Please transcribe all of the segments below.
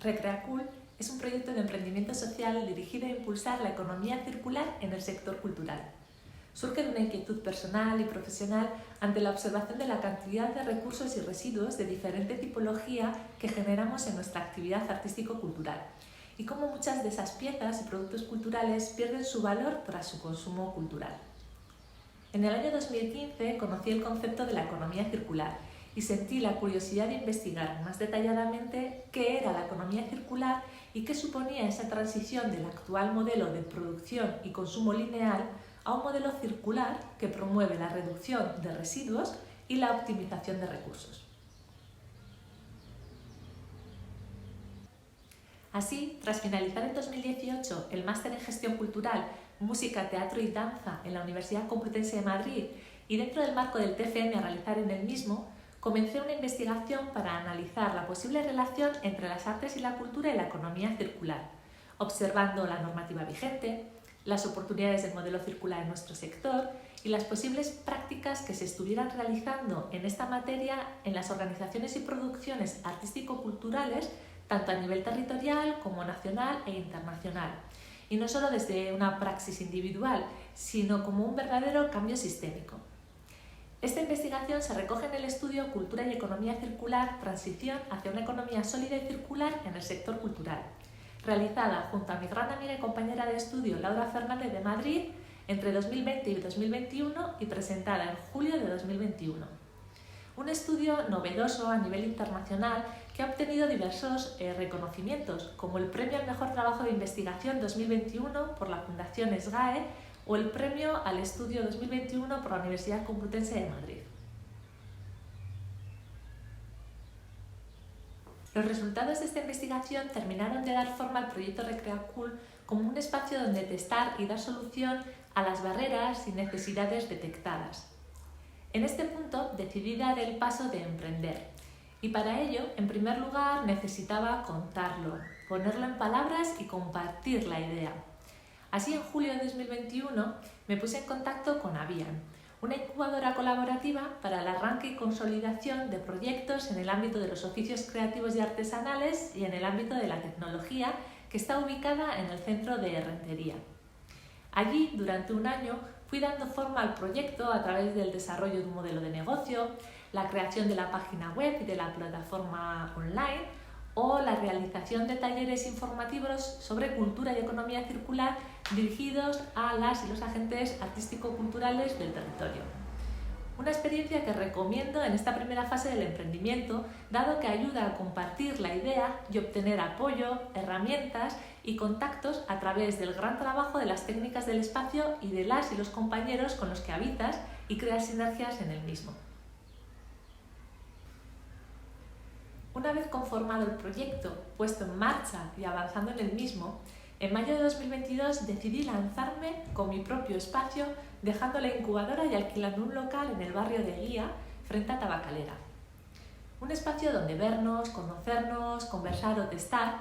Recreacul es un proyecto de emprendimiento social dirigido a impulsar la economía circular en el sector cultural. Surge de una inquietud personal y profesional ante la observación de la cantidad de recursos y residuos de diferente tipología que generamos en nuestra actividad artístico-cultural y cómo muchas de esas piezas y productos culturales pierden su valor tras su consumo cultural. En el año 2015 conocí el concepto de la economía circular y sentí la curiosidad de investigar más detalladamente qué era la economía circular y qué suponía esa transición del actual modelo de producción y consumo lineal a un modelo circular que promueve la reducción de residuos y la optimización de recursos. Así, tras finalizar en 2018 el máster en Gestión Cultural, Música, Teatro y Danza en la Universidad Complutense de Madrid y dentro del marco del TFM a realizar en el mismo, comencé una investigación para analizar la posible relación entre las artes y la cultura y la economía circular, observando la normativa vigente, las oportunidades del modelo circular en nuestro sector y las posibles prácticas que se estuvieran realizando en esta materia en las organizaciones y producciones artístico-culturales tanto a nivel territorial como nacional e internacional, y no solo desde una praxis individual, sino como un verdadero cambio sistémico. Esta investigación se recoge en el estudio Cultura y Economía Circular, transición hacia una economía sólida y circular en el sector cultural, realizada junto a mi gran amiga y compañera de estudio Laura Fernández de Madrid entre 2020 y 2021 y presentada en julio de 2021. Un estudio novedoso a nivel internacional que ha obtenido diversos reconocimientos, como el Premio al Mejor Trabajo de Investigación 2021 por la Fundación SGAE o el Premio al Estudio 2021 por la Universidad Complutense de Madrid. Los resultados de esta investigación terminaron de dar forma al proyecto Recreacul como un espacio donde testar y dar solución a las barreras y necesidades detectadas. En este punto decidí dar el paso de emprender y para ello, en primer lugar, necesitaba contarlo, ponerlo en palabras y compartir la idea. Así, en julio de 2021 me puse en contacto con Avian, una incubadora colaborativa para el arranque y consolidación de proyectos en el ámbito de los oficios creativos y artesanales y en el ámbito de la tecnología, que está ubicada en el centro de Rentería. Allí, durante un año, fui dando forma al proyecto a través del desarrollo de un modelo de negocio, la creación de la página web y de la plataforma online o la realización de talleres informativos sobre cultura y economía circular dirigidos a las y los agentes artístico-culturales del territorio. Una experiencia que recomiendo en esta primera fase del emprendimiento, dado que ayuda a compartir la idea y obtener apoyo, herramientas y contactos a través del gran trabajo de las técnicas del espacio y de las y los compañeros con los que habitas y creas sinergias en el mismo. Una vez conformado el proyecto, puesto en marcha y avanzando en el mismo, en mayo de 2022 decidí lanzarme con mi propio espacio, dejando la incubadora y alquilando un local en el barrio de Guía, frente a Tabacalera. Un espacio donde vernos, conocernos, conversar o testar,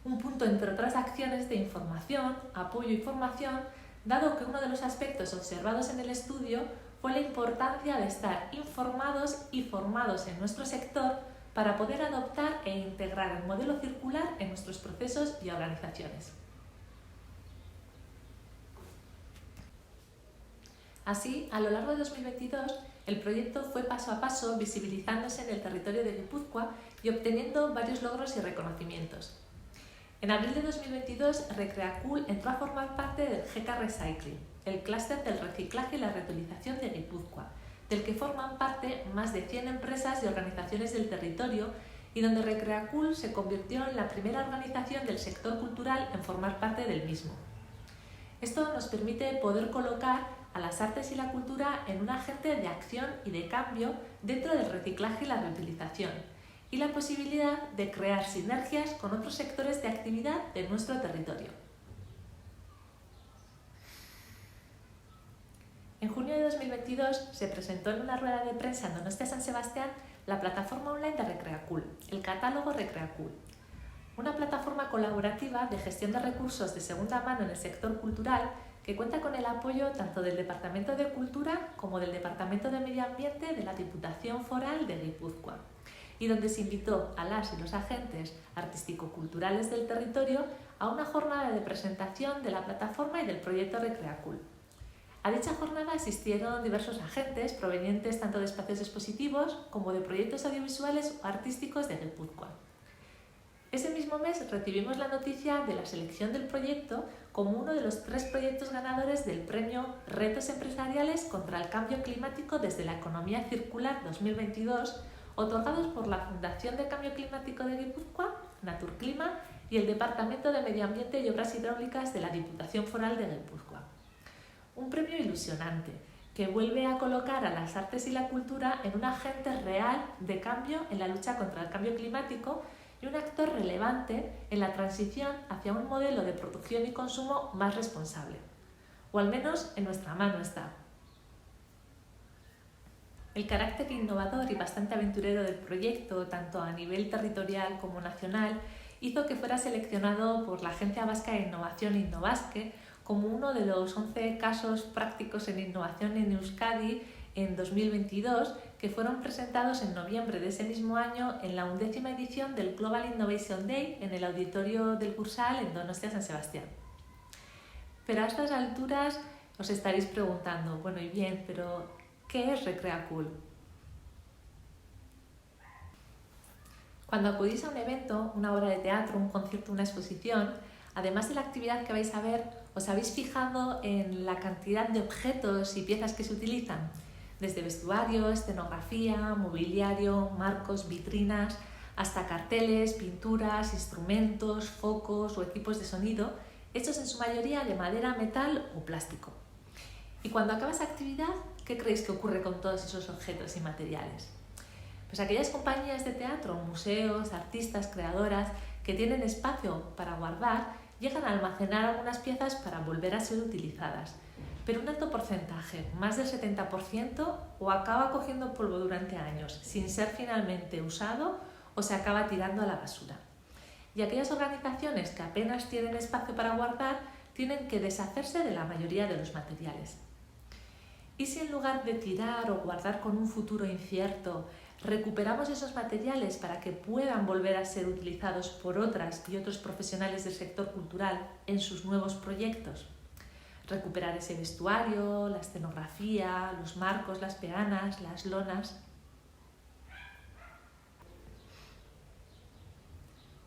un punto entre otras acciones de información, apoyo y formación, dado que uno de los aspectos observados en el estudio fue la importancia de estar informados y formados en nuestro sector para poder adoptar e integrar el modelo circular en nuestros procesos y organizaciones. Así, a lo largo de 2022, el proyecto fue paso a paso visibilizándose en el territorio de Guipúzcoa y obteniendo varios logros y reconocimientos. En abril de 2022, Recreacul entró a formar parte del GK Recycling, el clúster del reciclaje y la reutilización de Guipúzcoa, del que forman parte más de 100 empresas y organizaciones del territorio y donde Recreacul se convirtió en la primera organización del sector cultural en formar parte del mismo. Esto nos permite poder colocar a las artes y la cultura en un agente de acción y de cambio dentro del reciclaje y la reutilización, y la posibilidad de crear sinergias con otros sectores de actividad de nuestro territorio. En junio de 2022 se presentó en una rueda de prensa en Donostia San Sebastián la plataforma online de Recreacul, el catálogo Recreacul, una plataforma colaborativa de gestión de recursos de segunda mano en el sector cultural que cuenta con el apoyo tanto del Departamento de Cultura como del Departamento de Medio Ambiente de la Diputación Foral de Guipúzcoa y donde se invitó a las y los agentes artístico-culturales del territorio a una jornada de presentación de la plataforma y del proyecto Recreacool. A dicha jornada asistieron diversos agentes provenientes tanto de espacios expositivos como de proyectos audiovisuales o artísticos de Guipúzcoa. Ese mismo mes recibimos la noticia de la selección del proyecto como uno de los 3 proyectos ganadores del premio Retos Empresariales contra el Cambio Climático desde la Economía Circular 2022, otorgados por la Fundación de Cambio Climático de Guipúzcoa, Naturclima, y el Departamento de Medio Ambiente y Obras Hidráulicas de la Diputación Foral de Guipúzcoa. Un premio ilusionante que vuelve a colocar a las artes y la cultura en un agente real de cambio en la lucha contra el cambio climático y un actor relevante en la transición hacia un modelo de producción y consumo más responsable. O al menos en nuestra mano está. El carácter innovador y bastante aventurero del proyecto, tanto a nivel territorial como nacional, hizo que fuera seleccionado por la Agencia Vasca de Innovación Innobasque como uno de los 11 casos prácticos en innovación en Euskadi en 2022 que fueron presentados en noviembre de ese mismo año en la 11ª edición del Global Innovation Day en el auditorio del Cursal en Donostia San Sebastián. Pero a estas alturas os estaréis preguntando, bueno y bien, pero ¿qué es Recreacool? Cuando acudís a un evento, una obra de teatro, un concierto, una exposición, además de la actividad que vais a ver, ¿os habéis fijado en la cantidad de objetos y piezas que se utilizan? Desde vestuario, escenografía, mobiliario, marcos, vitrinas, hasta carteles, pinturas, instrumentos, focos o equipos de sonido, hechos en su mayoría de madera, metal o plástico. Y cuando acaba esa actividad, ¿qué creéis que ocurre con todos esos objetos y materiales? Pues aquellas compañías de teatro, museos, artistas, creadoras que tienen espacio para guardar, llegan a almacenar algunas piezas para volver a ser utilizadas. Pero un alto porcentaje, más del 70%, o acaba cogiendo polvo durante años sin ser finalmente usado o se acaba tirando a la basura. Y aquellas organizaciones que apenas tienen espacio para guardar tienen que deshacerse de la mayoría de los materiales. ¿Y si en lugar de tirar o guardar con un futuro incierto, recuperamos esos materiales para que puedan volver a ser utilizados por otras y otros profesionales del sector cultural en sus nuevos proyectos? Recuperar ese vestuario, la escenografía, los marcos, las peanas, las lonas.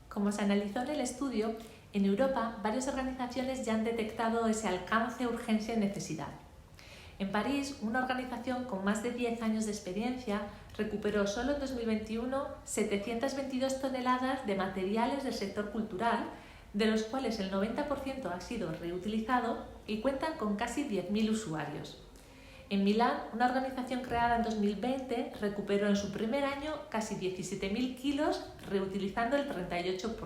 Como se analizó en el estudio, en Europa varias organizaciones ya han detectado ese alcance, urgencia y necesidad. En París, una organización con más de 10 años de experiencia recuperó solo en 2021 722 toneladas de materiales del sector cultural, de los cuales el 90% ha sido reutilizado y cuentan con casi 10.000 usuarios. En Milán, una organización creada en 2020 recuperó en su primer año casi 17.000 kilos, reutilizando el 38%.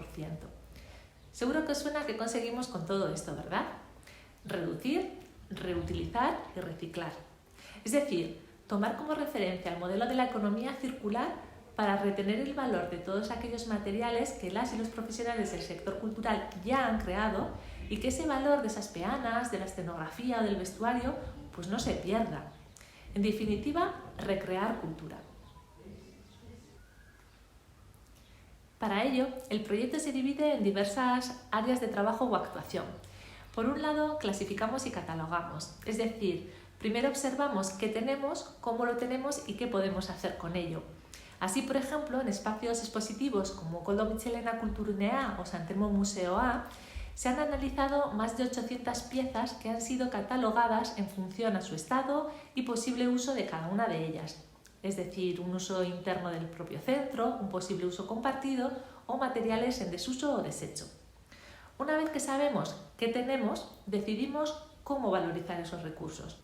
Seguro que os suena que conseguimos con todo esto, ¿verdad? Reducir, reutilizar y reciclar. Es decir, tomar como referencia el modelo de la economía circular para retener el valor de todos aquellos materiales que las y los profesionales del sector cultural ya han creado y que ese valor de esas peanas, de la escenografía o del vestuario pues no se pierda. En definitiva, recrear cultura. Para ello, el proyecto se divide en diversas áreas de trabajo o actuación. Por un lado, clasificamos y catalogamos, es decir, primero observamos qué tenemos, cómo lo tenemos y qué podemos hacer con ello. Así, por ejemplo, en espacios expositivos como Koldo Mitxelena Kulturgunea o San Telmo Museoa, se han analizado más de 800 piezas que han sido catalogadas en función a su estado y posible uso de cada una de ellas, es decir, un uso interno del propio centro, un posible uso compartido o materiales en desuso o desecho. Una vez que sabemos qué tenemos, decidimos cómo valorizar esos recursos.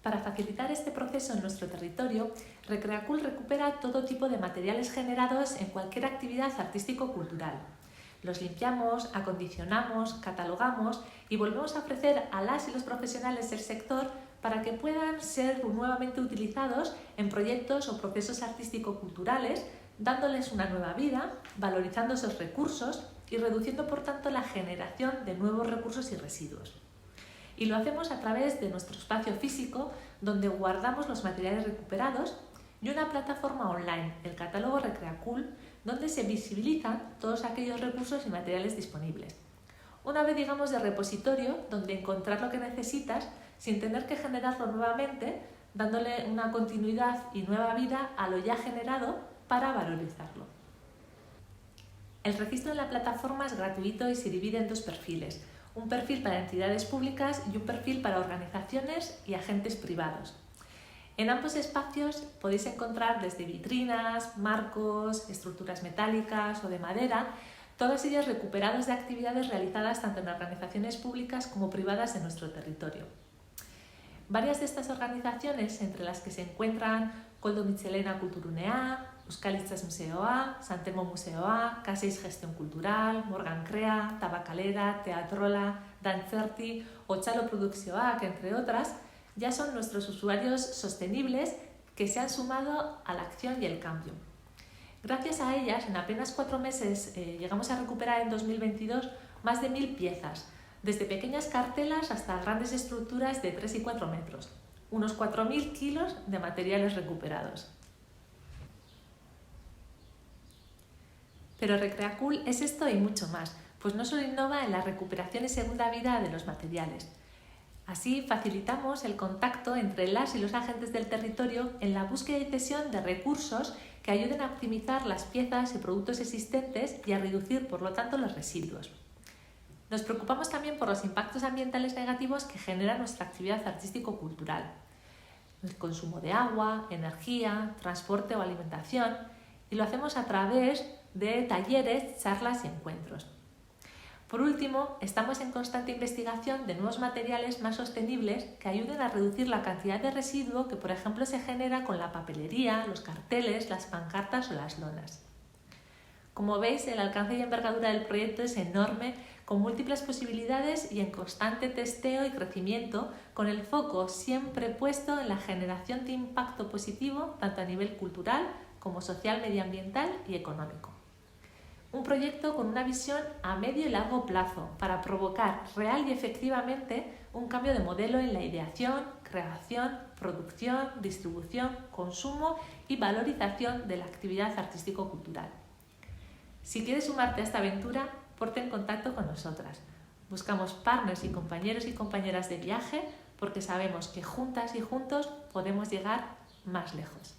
Para facilitar este proceso en nuestro territorio, Recreacool recupera todo tipo de materiales generados en cualquier actividad artístico-cultural. Los limpiamos, acondicionamos, catalogamos y volvemos a ofrecer a las y los profesionales del sector para que puedan ser nuevamente utilizados en proyectos o procesos artístico-culturales, dándoles una nueva vida, valorizando esos recursos y reduciendo por tanto la generación de nuevos recursos y residuos. Y lo hacemos a través de nuestro espacio físico, donde guardamos los materiales recuperados, y una plataforma online, el catálogo Recreacool, donde se visibilizan todos aquellos recursos y materiales disponibles. Una vez, digamos, de repositorio donde encontrar lo que necesitas sin tener que generarlo nuevamente, dándole una continuidad y nueva vida a lo ya generado para valorizarlo. El registro en la plataforma es gratuito y se divide en dos perfiles, un perfil para entidades públicas y un perfil para organizaciones y agentes privados. En ambos espacios podéis encontrar desde vitrinas, marcos, estructuras metálicas o de madera, todas ellas recuperadas de actividades realizadas tanto en organizaciones públicas como privadas de nuestro territorio. Varias de estas organizaciones, entre las que se encuentran Koldo Mitxelena Kulturgunea, Euskal Hitzaz Museoa, Santemo Museoa, K6 Gestión Cultural, Morgan Crea, Tabakalera, Teatrola, Dantzerti o Txalo Produkzioak, entre otras, ya son nuestros usuarios sostenibles que se han sumado a la acción y el cambio. Gracias a ellas, en apenas 4 meses llegamos a recuperar en 2022 más de 1000 piezas, desde pequeñas cartelas hasta grandes estructuras de 3 y 4 metros, unos 4000 kilos de materiales recuperados. Pero Recreacool es esto y mucho más, pues no solo innova en la recuperación y segunda vida de los materiales. Así facilitamos el contacto entre las y los agentes del territorio en la búsqueda y cesión de recursos que ayuden a optimizar las piezas y productos existentes y a reducir, por lo tanto, los residuos. Nos preocupamos también por los impactos ambientales negativos que genera nuestra actividad artístico-cultural. El consumo de agua, energía, transporte o alimentación, y lo hacemos a través de talleres, charlas y encuentros. Por último, estamos en constante investigación de nuevos materiales más sostenibles que ayuden a reducir la cantidad de residuo que, por ejemplo, se genera con la papelería, los carteles, las pancartas o las lonas. Como veis, el alcance y envergadura del proyecto es enorme, con múltiples posibilidades y en constante testeo y crecimiento, con el foco siempre puesto en la generación de impacto positivo tanto a nivel cultural como social, medioambiental y económico. Un proyecto con una visión a medio y largo plazo para provocar real y efectivamente un cambio de modelo en la ideación, creación, producción, distribución, consumo y valorización de la actividad artístico-cultural. Si quieres sumarte a esta aventura, ponte en contacto con nosotras. Buscamos partners y compañeras de viaje porque sabemos que juntas y juntos podemos llegar más lejos.